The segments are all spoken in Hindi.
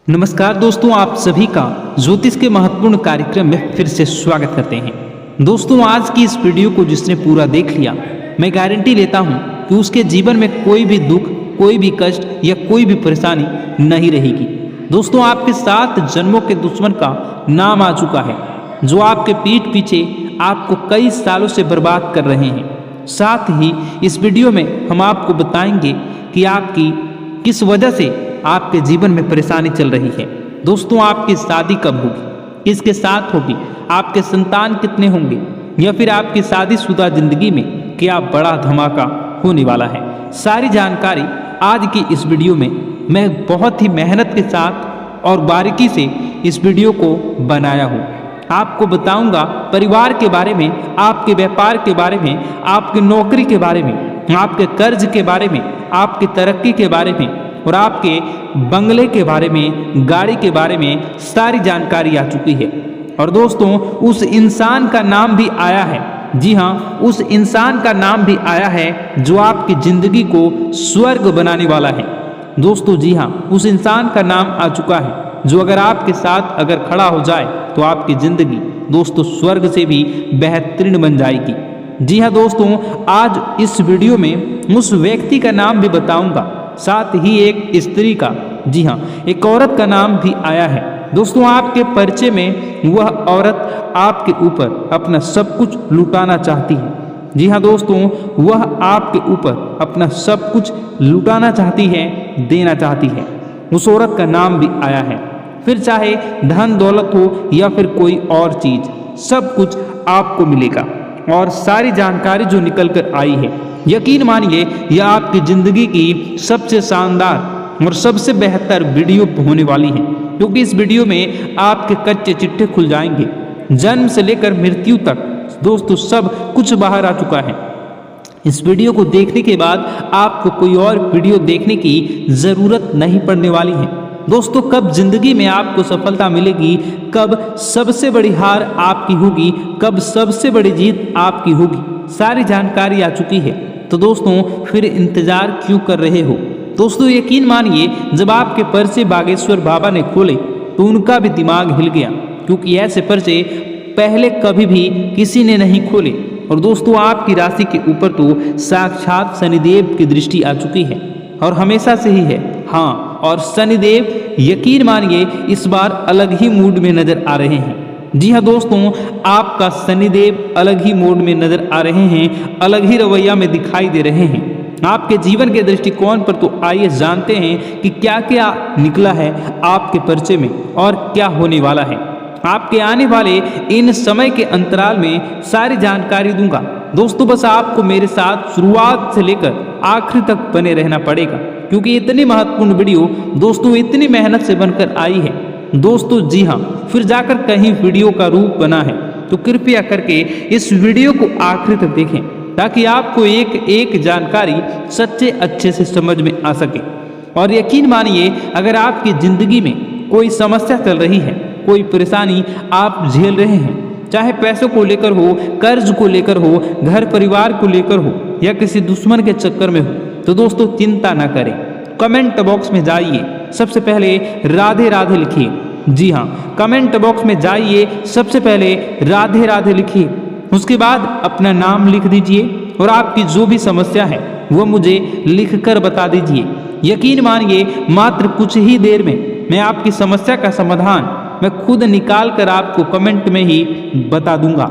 नमस्कार दोस्तों, आप सभी का ज्योतिष के महत्वपूर्ण कार्यक्रम में फिर से स्वागत करते हैं। दोस्तों, आज की इस वीडियो को जिसने पूरा देख लिया, मैं गारंटी लेता हूं कि उसके जीवन में कोई भी दुख, कोई भी कष्ट या कोई भी परेशानी नहीं रहेगी। दोस्तों, आपके 7 जन्मों के दुश्मन का नाम आ चुका है, जो आपके पीठ पीछे आपको कई सालों से बर्बाद कर रहे हैं। साथ ही इस वीडियो में हम आपको बताएंगे कि आपकी किस वजह से आपके जीवन में परेशानी चल रही है। दोस्तों, आपकी शादी कब होगी, किसके साथ होगी, आपके संतान कितने होंगे, या फिर आपकी शादीशुदा जिंदगी में क्या बड़ा धमाका होने वाला है। सारी जानकारी आज की इस वीडियो में मैं बहुत ही मेहनत के साथ और बारीकी से इस वीडियो को बनाया हूँ। आपको बताऊंगा परिवार के बारे में, आपके व्यापार के बारे में, आपकी नौकरी के बारे में, आपके कर्ज के बारे में, आपकी तरक्की के बारे में और आपके बंगले के बारे में, गाड़ी के बारे में सारी जानकारी आ चुकी है। और दोस्तों, उस इंसान का नाम भी आया है। जी हाँ, उस इंसान का नाम भी आया है जो आपकी जिंदगी को स्वर्ग बनाने वाला है। दोस्तों, जी हाँ, उस इंसान का नाम आ चुका है जो अगर आपके साथ अगर खड़ा हो जाए तो आपकी जिंदगी दोस्तों स्वर्ग से भी बेहतरीन बन जाएगी। जी हाँ दोस्तों, आज इस वीडियो में उस व्यक्ति का नाम भी बताऊंगा, साथ ही एक स्त्री का, जी हाँ, एक औरत का नाम भी आया है। दोस्तों, आपके परिचय में वह औरत आपके ऊपर अपना सब कुछ लुटाना चाहती है। जी हाँ दोस्तों, वह आपके ऊपर अपना सब कुछ लुटाना चाहती है, देना चाहती है। उस औरत का नाम भी आया है। फिर चाहे धन दौलत हो या फिर कोई और चीज, सब कुछ आपको मिलेगा। और सारी जानकारी जो निकल कर आई है, यकीन मानिए यह आपकी जिंदगी की सबसे शानदार और सबसे बेहतर वीडियो होने वाली है, क्योंकि इस वीडियो में आपके कच्चे चिट्ठे खुल जाएंगे। जन्म से लेकर मृत्यु तक दोस्तों सब कुछ बाहर आ चुका है। इस वीडियो को देखने के बाद आपको कोई और वीडियो देखने की जरूरत नहीं पड़ने वाली है। दोस्तों, कब जिंदगी में आपको सफलता मिलेगी, कब सबसे बड़ी हार आपकी होगी, कब सबसे बड़ी जीत आपकी होगी, सारी जानकारी आ चुकी है। तो दोस्तों, फिर इंतजार क्यों कर रहे हो। दोस्तों, यकीन मानिए जब आपके पर्चे बागेश्वर बाबा ने खोले तो उनका भी दिमाग हिल गया, क्योंकि ऐसे पर्चे पहले कभी भी किसी ने नहीं खोले। और दोस्तों, आपकी राशि के ऊपर तो साक्षात शनिदेव की दृष्टि आ चुकी है, और हमेशा से ही है। हाँ, और शनिदेव यकीन मानिए इस बार अलग ही मूड में नजर आ रहे हैं। जी हाँ दोस्तों, आपका शनिदेव अलग ही मूड में नजर आ रहे हैं, अलग ही रवैया में दिखाई दे रहे हैं। आपके जीवन के दृष्टिकोण पर तो आइए जानते हैं कि क्या क्या निकला है आपके परिचय में और क्या होने वाला है। आपके आने वाले इन समय के अंतराल में सारी जानकारी दूंगा। दोस्तों, बस आपको मेरे साथ शुरुआत से लेकर आखिर तक बने रहना पड़ेगा, क्योंकि इतनी महत्वपूर्ण वीडियो दोस्तों इतनी मेहनत से बनकर आई है। दोस्तों, जी हाँ, फिर जाकर कहीं वीडियो का रूप बना है तो कृपया करके इस वीडियो को आखिर तक देखें, ताकि आपको एक एक जानकारी सच्चे अच्छे से समझ में आ सके। और यकीन मानिए अगर आपकी जिंदगी में कोई समस्या चल रही है, कोई परेशानी आप झेल रहे हैं, चाहे पैसों को लेकर हो, कर्ज को लेकर हो, घर परिवार को लेकर हो, या किसी दुश्मन के चक्कर में हो, तो दोस्तों चिंता ना करें। कमेंट बॉक्स में जाइए, सबसे पहले राधे राधे लिखिए। जी हाँ, कमेंट बॉक्स में जाइए, सबसे पहले राधे राधे लिखिए। उसके बाद अपना नाम लिख दीजिए और आपकी जो भी समस्या है वो मुझे लिखकर बता दीजिए। यकीन मानिए मात्र कुछ ही देर में मैं आपकी समस्या का समाधान मैं खुद निकाल कर आपको कमेंट में ही बता दूंगा।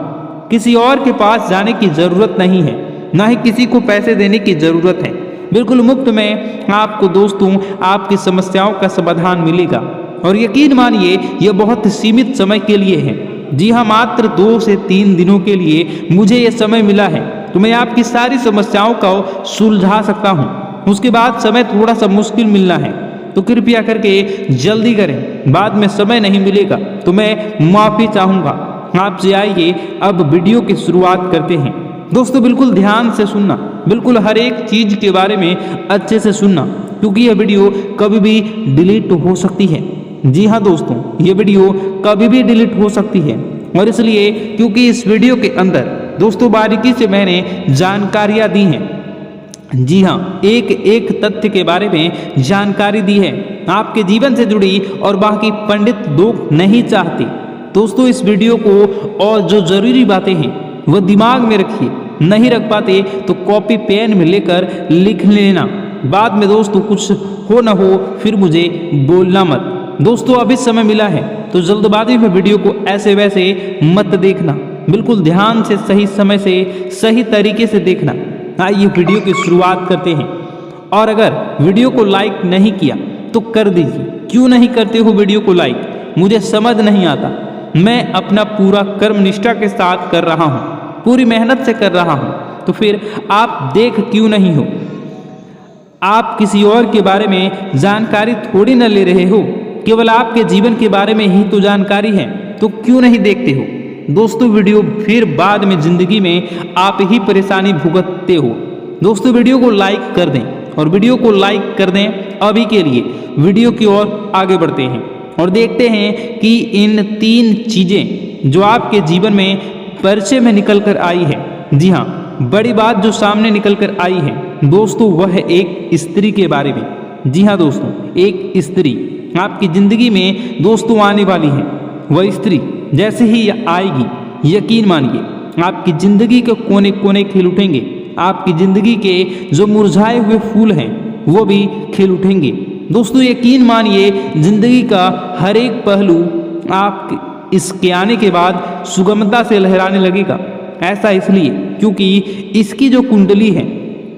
किसी और के पास जाने की जरूरत नहीं है, ना ही किसी को पैसे देने की जरूरत है। बिल्कुल मुफ्त में आपको दोस्तों आपकी समस्याओं का समाधान मिलेगा। और यकीन मानिए यह बहुत सीमित समय के लिए है। जी हाँ, मात्र 2 से 3 दिनों के लिए मुझे यह समय मिला है, तो मैं आपकी सारी समस्याओं को सुलझा सकता हूँ। उसके बाद समय थोड़ा सा मुश्किल मिलना है, तो कृपया करके जल्दी करें, बाद में समय नहीं मिलेगा तो मैं माफ़ी चाहूँगा आपसे। आइए अब वीडियो की शुरुआत करते हैं। दोस्तों, बिल्कुल ध्यान से सुनना, बिल्कुल हर एक चीज़ के बारे में अच्छे से सुनना, क्योंकि यह वीडियो कभी भी डिलीट हो सकती है। जी हाँ दोस्तों, ये वीडियो कभी भी डिलीट हो सकती है, और इसलिए क्योंकि इस वीडियो के अंदर दोस्तों बारीकी से मैंने जानकारियाँ दी हैं। जी हाँ, एक एक तथ्य के बारे में जानकारी दी है, आपके जीवन से जुड़ी, और बाकी पंडित लोग नहीं चाहते। दोस्तों इस वीडियो को और जो जरूरी बातें हैं वह दिमाग में रखिए, नहीं रख पाते तो कॉपी पेन में लेकर लिख लेना, बाद में दोस्तों कुछ हो ना हो फिर मुझे बोलना मत। दोस्तों अभी समय मिला है तो जल्दबाजी में वीडियो को ऐसे वैसे मत देखना, बिल्कुल ध्यान से, सही समय से, सही तरीके से देखना। आइए वीडियो की शुरुआत करते हैं। और अगर वीडियो को लाइक नहीं किया तो कर दीजिए। क्यों नहीं करते हो वीडियो को लाइक, मुझे समझ नहीं आता। मैं अपना पूरा कर्म निष्ठा के साथ कर रहा हूँ, पूरी मेहनत से कर रहा हूँ, तो फिर आप देख क्यों नहीं हो? आप किसी और के बारे में जानकारी थोड़ी न ले रहे हो, केवल आपके जीवन के बारे में ही तो जानकारी है, तो क्यों नहीं देखते हो? दोस्तों वीडियो फिर बाद में जिंदगी में आप ही परेशानी भुगतते हो। दोस्तों वीडियो को लाइक कर दें, और वीडियो को लाइक कर दें अभी के लिए। वीडियो की ओर आगे बढ़ते हैं और देखते हैं कि इन 3 चीजें जो आपके जीवन में परिचय में निकल कर आई है, जी हाँ, बड़ी बात जो सामने निकल कर आई है दोस्तों, वह है एक स्त्री के बारे में। जी हाँ दोस्तों, एक स्त्री आपकी जिंदगी में दोस्तों आने वाली है। वह स्त्री जैसे ही आएगी, यकीन मानिए आपकी जिंदगी के कोने कोने खिल उठेंगे। आपकी जिंदगी के जो मुरझाए हुए फूल हैं वो भी खिल उठेंगे। दोस्तों यकीन मानिए जिंदगी का हर एक पहलू आप इसके आने के बाद सुगमता से लहराने लगेगा। ऐसा इसलिए क्योंकि इसकी जो कुंडली है,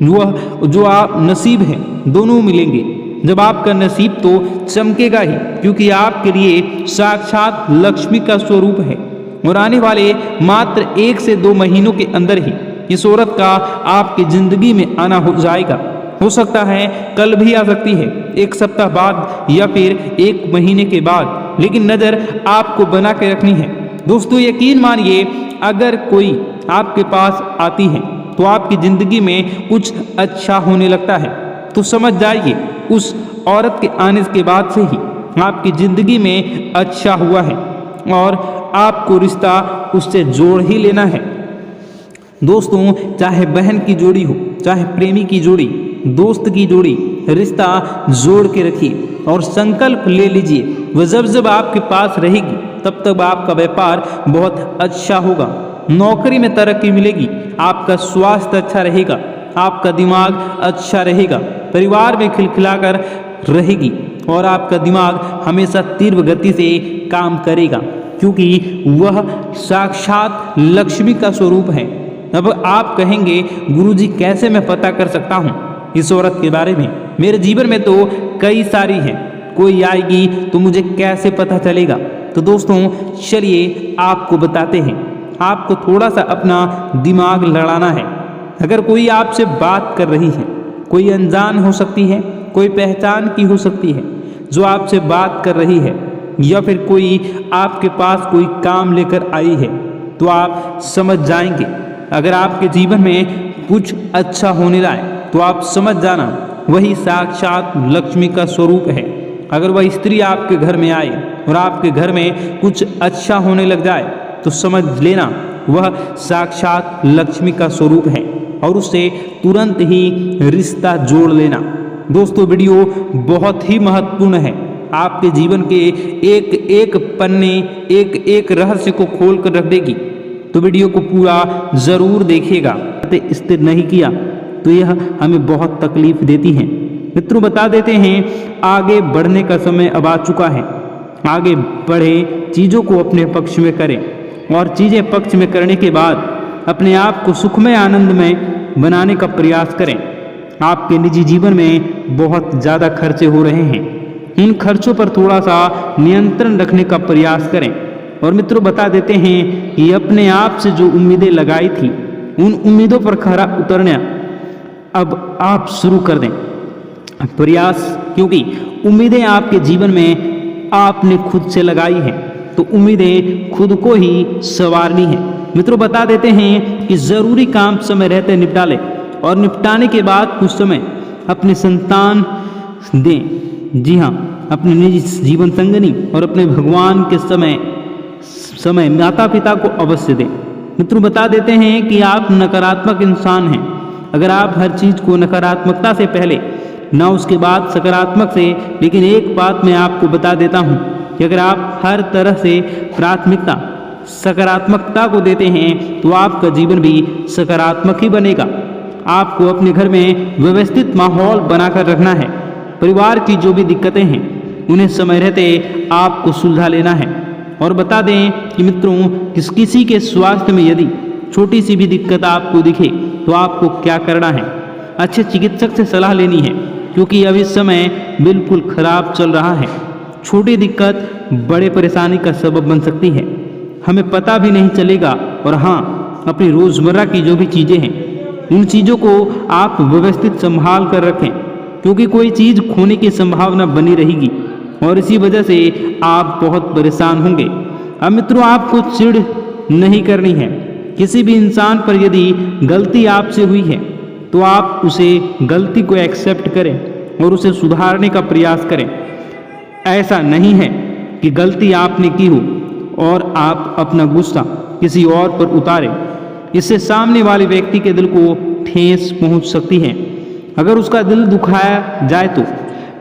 वह जो आप नसीब है, दोनों मिलेंगे। जब आपका नसीब तो चमकेगा ही, क्योंकि आपके लिए साक्षात लक्ष्मी का स्वरूप है। और आने वाले मात्र 1 से 2 महीनों के अंदर ही इस औरत का आपकी जिंदगी में आना हो जाएगा। हो सकता है कल भी आ सकती है, 1 सप्ताह बाद, या फिर 1 महीने के बाद, लेकिन नजर आपको बना के रखनी है। दोस्तों यकीन मानिए अगर कोई आपके पास आती है तो आपकी जिंदगी में कुछ अच्छा होने लगता है, तो समझ जाइए उस औरत के आने के बाद से ही आपकी जिंदगी में अच्छा हुआ है, और आपको रिश्ता उससे जोड़ ही लेना है। दोस्तों चाहे बहन की जोड़ी हो, चाहे प्रेमी की जोड़ी, दोस्त की जोड़ी, रिश्ता जोड़ के रखिए और संकल्प ले लीजिए, वह जब जब आपके पास रहेगी तब तक आपका व्यापार बहुत अच्छा होगा, नौकरी में तरक्की मिलेगी, आपका स्वास्थ्य अच्छा रहेगा, आपका दिमाग अच्छा रहेगा, परिवार में खिलखिलाकर रहेगी, और आपका दिमाग हमेशा तीव्र गति से काम करेगा, क्योंकि वह साक्षात लक्ष्मी का स्वरूप है। अब आप कहेंगे गुरुजी कैसे मैं पता कर सकता हूँ इस औरत के बारे में? मेरे जीवन में तो कई सारी हैं, कोई आएगी तो मुझे कैसे पता चलेगा? तो दोस्तों चलिए आपको बताते हैं। आपको थोड़ा सा अपना दिमाग लड़ाना है। अगर कोई आपसे बात कर रही है, कोई अनजान हो सकती है, कोई पहचान की हो सकती है जो आपसे बात कर रही है, या फिर कोई आपके पास कोई काम लेकर आई है, तो आप समझ जाएंगे। अगर आपके जीवन में कुछ अच्छा होने लाए तो आप समझ जाना वही साक्षात लक्ष्मी का स्वरूप है। अगर वह स्त्री आपके घर में आए और आपके घर में कुछ अच्छा होने लग जाए तो समझ लेना वह साक्षात लक्ष्मी का स्वरूप है, और उससे तुरंत ही रिश्ता जोड़ लेना। दोस्तों वीडियो बहुत ही महत्वपूर्ण है, आपके जीवन के एक एक पन्ने, एक एक रहस्य को खोल कर रख देगी, तो वीडियो को पूरा जरूर देखिएगा। स्थिर नहीं किया तो यह हमें बहुत तकलीफ देती है। मित्रों बता देते हैं आगे बढ़ने का समय अब आ चुका है। आगे बढ़े, चीज़ों को अपने पक्ष में करें, और चीज़ें पक्ष में करने के बाद अपने आप को सुखमय आनंदमय बनाने का प्रयास करें। आपके निजी जीवन में बहुत ज़्यादा खर्चे हो रहे हैं, इन खर्चों पर थोड़ा सा नियंत्रण रखने का प्रयास करें। और मित्रों बता देते हैं कि अपने आप से जो उम्मीदें लगाई थी उन उम्मीदों पर खरा उतरना अब आप शुरू कर दें प्रयास, क्योंकि उम्मीदें आपके जीवन में आपने खुद से लगाई हैं, तो उम्मीदें खुद को ही संवारनी है। मित्रों बता देते हैं कि ज़रूरी काम समय रहते निपटा लें, और निपटाने के बाद कुछ समय अपने संतान दें। जी हाँ, अपने निजी जीवन संगनी और अपने भगवान के समय माता पिता को अवश्य दें। मित्रों बता देते हैं कि आप नकारात्मक इंसान हैं, अगर आप हर चीज़ को नकारात्मकता से पहले ना उसके बाद सकारात्मक से, लेकिन एक बात मैं आपको बता देता हूँ कि अगर आप हर तरह से प्राथमिकता सकारात्मकता को देते हैं तो आपका जीवन भी सकारात्मक ही बनेगा। आपको अपने घर में व्यवस्थित माहौल बनाकर रखना है। परिवार की जो भी दिक्कतें हैं उन्हें समय रहते आपको सुलझा लेना है। और बता दें कि मित्रों, किसी के स्वास्थ्य में यदि छोटी सी भी दिक्कत आपको दिखे तो आपको क्या करना है, अच्छे चिकित्सक से सलाह लेनी है, क्योंकि अभी समय बिल्कुल खराब चल रहा है। छोटी दिक्कत बड़े परेशानी का सबब बन सकती है, हमें पता भी नहीं चलेगा। और हाँ, अपनी रोज़मर्रा की जो भी चीज़ें हैं उन चीज़ों को आप व्यवस्थित संभाल कर रखें, क्योंकि कोई चीज़ खोने की संभावना बनी रहेगी और इसी वजह से आप बहुत परेशान होंगे। अब मित्रों, आपको चिढ़ नहीं करनी है। किसी भी इंसान पर यदि गलती आपसे हुई है तो आप उसे गलती को एक्सेप्ट करें और उसे सुधारने का प्रयास करें। ऐसा नहीं है कि गलती आपने की हो और आप अपना गुस्सा किसी और पर उतारें। इससे सामने वाले व्यक्ति के दिल को ठेस पहुंच सकती है। अगर उसका दिल दुखाया जाए तो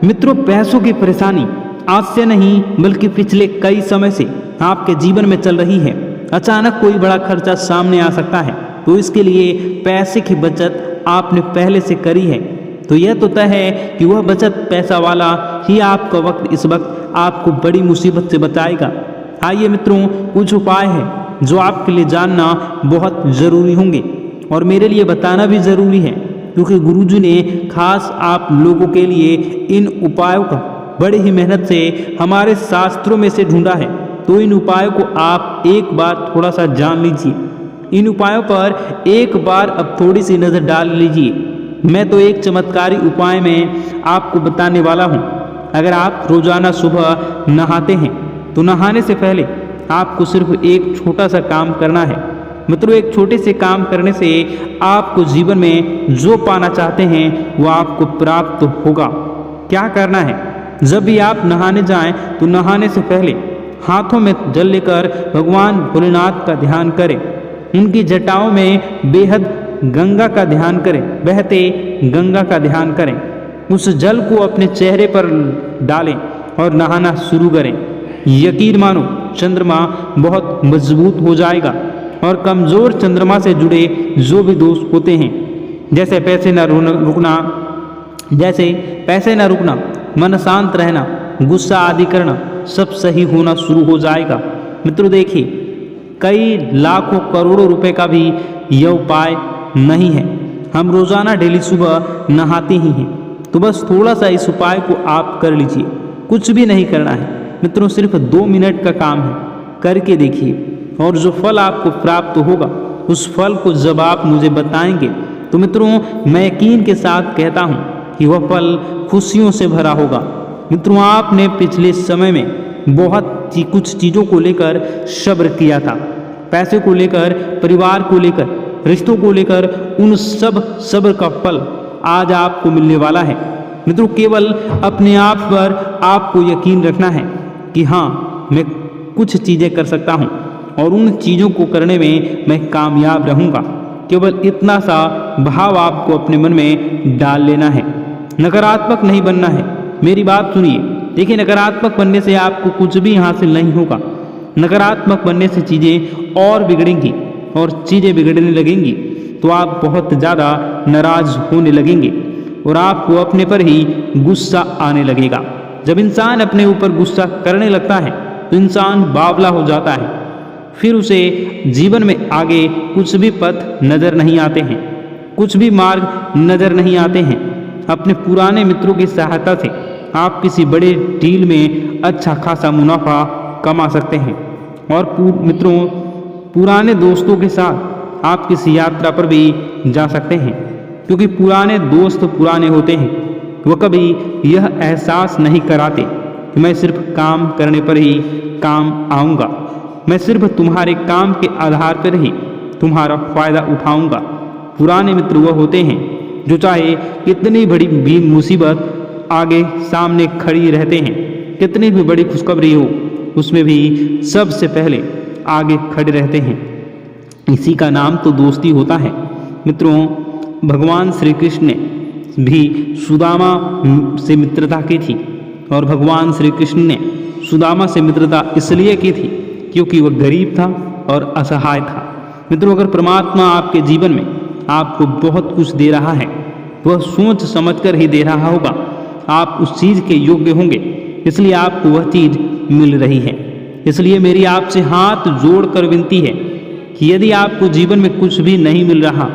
मित्रों, पैसों की परेशानी आज से नहीं बल्कि पिछले कई समय से आपके जीवन में चल रही है। अचानक कोई बड़ा खर्चा सामने आ सकता है, तो इसके लिए पैसे की बचत आपने पहले से करी है तो यह तो तय है कि वह बचत पैसा वाला ही आपका वक्त इस वक्त आपको बड़ी मुसीबत से बचाएगा। आइए मित्रों, कुछ उपाय हैं जो आपके लिए जानना बहुत ज़रूरी होंगे और मेरे लिए बताना भी ज़रूरी है, क्योंकि गुरुजी ने खास आप लोगों के लिए इन उपायों का बड़ी ही मेहनत से हमारे शास्त्रों में से ढूंढा है। तो इन उपायों को आप एक बार थोड़ा सा जान लीजिए। इन उपायों पर एक बार अब थोड़ी सी नज़र डाल लीजिए। मैं तो एक चमत्कारी उपाय में आपको बताने वाला हूँ। अगर आप रोज़ाना सुबह नहाते हैं तो नहाने से पहले आपको सिर्फ एक छोटा सा काम करना है। मित्रों, एक छोटे से काम करने से आपको जीवन में जो पाना चाहते हैं वो आपको प्राप्त होगा। क्या करना है? जब भी आप नहाने जाएं तो नहाने से पहले हाथों में जल लेकर भगवान भोलेनाथ का ध्यान करें। उनकी जटाओं में बेहद गंगा का ध्यान करें, बहते गंगा का ध्यान करें। उस जल को अपने चेहरे पर डालें और नहाना शुरू करें। यकीन मानो, चंद्रमा बहुत मजबूत हो जाएगा और कमज़ोर चंद्रमा से जुड़े जो भी दोष होते हैं, जैसे पैसे न रुकना, मन शांत रहना, गुस्सा आदि करना, सब सही होना शुरू हो जाएगा। मित्रों देखिए, कई लाखों करोड़ों रुपए का भी यह उपाय नहीं है। हम रोज़ाना डेली सुबह नहाते ही हैं, तो बस थोड़ा सा इस उपाय को आप कर लीजिए। कुछ भी नहीं करना है मित्रों, सिर्फ 2 मिनट का काम है। करके देखिए और जो फल आपको प्राप्त होगा उस फल को जब आप मुझे बताएंगे तो मित्रों, मैं यकीन के साथ कहता हूँ कि वह फल खुशियों से भरा होगा। मित्रों, आपने पिछले समय में बहुत कुछ चीज़ों को लेकर सब्र किया था, पैसे को लेकर, परिवार को लेकर, रिश्तों को लेकर, उन सब सब्र का फल आज आपको मिलने वाला है। मित्रों, केवल अपने आप पर आपको यकीन रखना है कि हाँ, मैं कुछ चीज़ें कर सकता हूँ और उन चीज़ों को करने में मैं कामयाब रहूँगा। केवल इतना सा भाव आपको अपने मन में डाल लेना है। नकारात्मक नहीं बनना है। मेरी बात सुनिए। देखिए, नकारात्मक बनने से आपको कुछ भी हासिल नहीं होगा। नकारात्मक बनने से चीज़ें और बिगड़ेंगी और चीज़ें बिगड़ने लगेंगी तो आप बहुत ज़्यादा नाराज होने लगेंगे और आपको अपने पर ही गुस्सा आने लगेगा। जब इंसान अपने ऊपर गुस्सा करने लगता है तो इंसान बावला हो जाता है। फिर उसे जीवन में आगे कुछ भी पथ नज़र नहीं आते हैं, कुछ भी मार्ग नज़र नहीं आते हैं। अपने पुराने मित्रों की सहायता से आप किसी बड़े डील में अच्छा खासा मुनाफा कमा सकते हैं। और मित्रों, पुराने दोस्तों के साथ आप किसी यात्रा पर भी जा सकते हैं, क्योंकि पुराने दोस्त पुराने होते हैं। वह कभी यह एहसास नहीं कराते कि मैं सिर्फ काम करने पर ही काम आऊँगा, मैं सिर्फ तुम्हारे काम के आधार पर ही तुम्हारा फ़ायदा उठाऊँगा। पुराने मित्र वह होते हैं जो चाहे कितनी बड़ी भी मुसीबत आगे सामने खड़ी रहते हैं, कितनी भी बड़ी खुशखबरी हो उसमें भी सबसे पहले आगे खड़े रहते हैं। इसी का नाम तो दोस्ती होता है। मित्रों, भगवान श्री कृष्ण ने भी सुदामा से मित्रता की थी और भगवान श्री कृष्ण ने सुदामा से मित्रता इसलिए की थी क्योंकि वह गरीब था और असहाय था। मित्रों, अगर परमात्मा आपके जीवन में आपको बहुत कुछ दे रहा है, वह सोच समझकर ही दे रहा होगा। आप उस चीज़ के योग्य होंगे, इसलिए आपको वह चीज़ मिल रही है। इसलिए मेरी आपसे हाथ जोड़कर विनती है कि यदि आपको जीवन में कुछ भी नहीं मिल रहा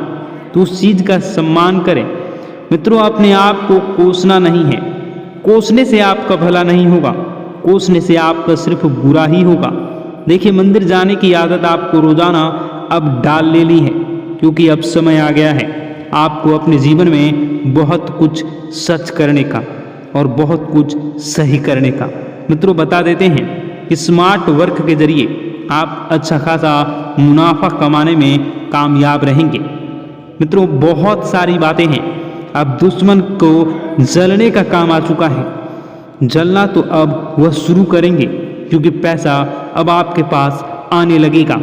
तो उस चीज़ का सम्मान करें। मित्रों, अपने आप को कोसना नहीं है। कोसने से आपका भला नहीं होगा, कोसने से आपका सिर्फ बुरा ही होगा। देखिए, मंदिर जाने की आदत आपको रोजाना अब डाल लेनी है, क्योंकि अब समय आ गया है आपको अपने जीवन में बहुत कुछ सच करने का और बहुत कुछ सही करने का। मित्रों, बता देते हैं कि स्मार्ट वर्क के जरिए आप अच्छा खासा मुनाफा कमाने में कामयाब रहेंगे। मित्रों, बहुत सारी बातें हैं। अब दुश्मन को जलने का काम आ चुका है। जलना तो अब वह शुरू करेंगे, क्योंकि पैसा अब आपके पास आने लगेगा।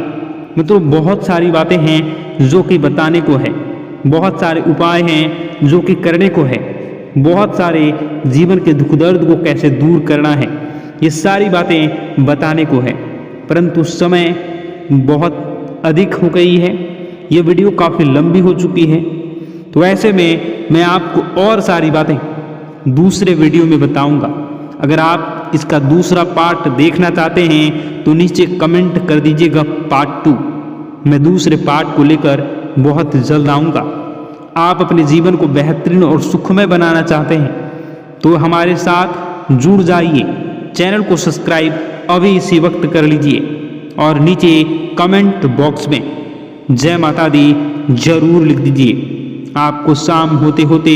मित्रों, बहुत सारी बातें हैं जो कि बताने को है, बहुत सारे उपाय हैं जो कि करने को है, बहुत सारे जीवन के दुख दर्द को कैसे दूर करना है, ये सारी बातें बताने को है। परंतु समय बहुत अधिक हो गई है, ये वीडियो काफ़ी लंबी हो चुकी है, तो ऐसे में मैं आपको और सारी बातें दूसरे वीडियो में बताऊंगा। अगर आप इसका दूसरा पार्ट देखना चाहते हैं तो नीचे कमेंट कर दीजिएगा पार्ट 2। मैं दूसरे पार्ट को लेकर बहुत जल्द आऊँगा। आप अपने जीवन को बेहतरीन और सुखमय बनाना चाहते हैं तो हमारे साथ जुड़ जाइए। चैनल को सब्सक्राइब अभी इसी वक्त कर लीजिए और नीचे कमेंट बॉक्स में जय माता दी जरूर लिख दीजिए। आपको शाम होते होते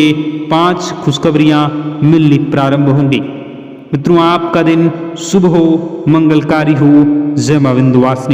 5 खुशखबरियाँ मिलनी प्रारंभ होंगी। मित्रों, आपका दिन शुभ हो, मंगलकारी हो। जय मां विंध्यवासिनी।